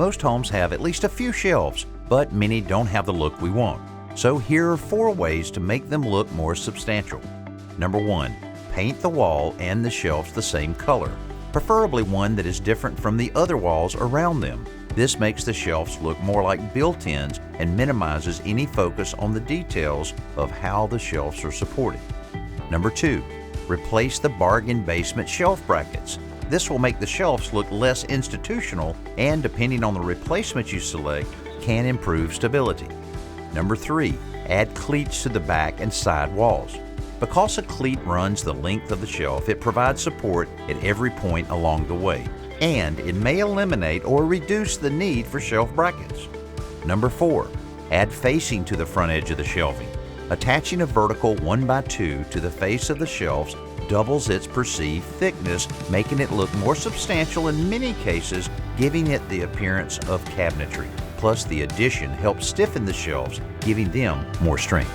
Most homes have at least a few shelves, but many don't have the look we want. So here are 4 ways to make them look more substantial. Number 1. Paint the wall and the shelves the same color, preferably one that is different from the other walls around them. This makes the shelves look more like built-ins and minimizes any focus on the details of how the shelves are supported. Number 2. Replace the bargain basement shelf brackets. This will make the shelves look less institutional and, depending on the replacement you select, can improve stability. Number 3. Add cleats to the back and side walls. Because a cleat runs the length of the shelf, it provides support at every point along the way, and it may eliminate or reduce the need for shelf brackets. Number 4. Add facing to the front edge of the shelving. Attaching a vertical 1x2 to the face of the shelves doubles its perceived thickness, making it look more substantial in many cases, giving it the appearance of cabinetry. Plus, the addition helps stiffen the shelves, giving them more strength.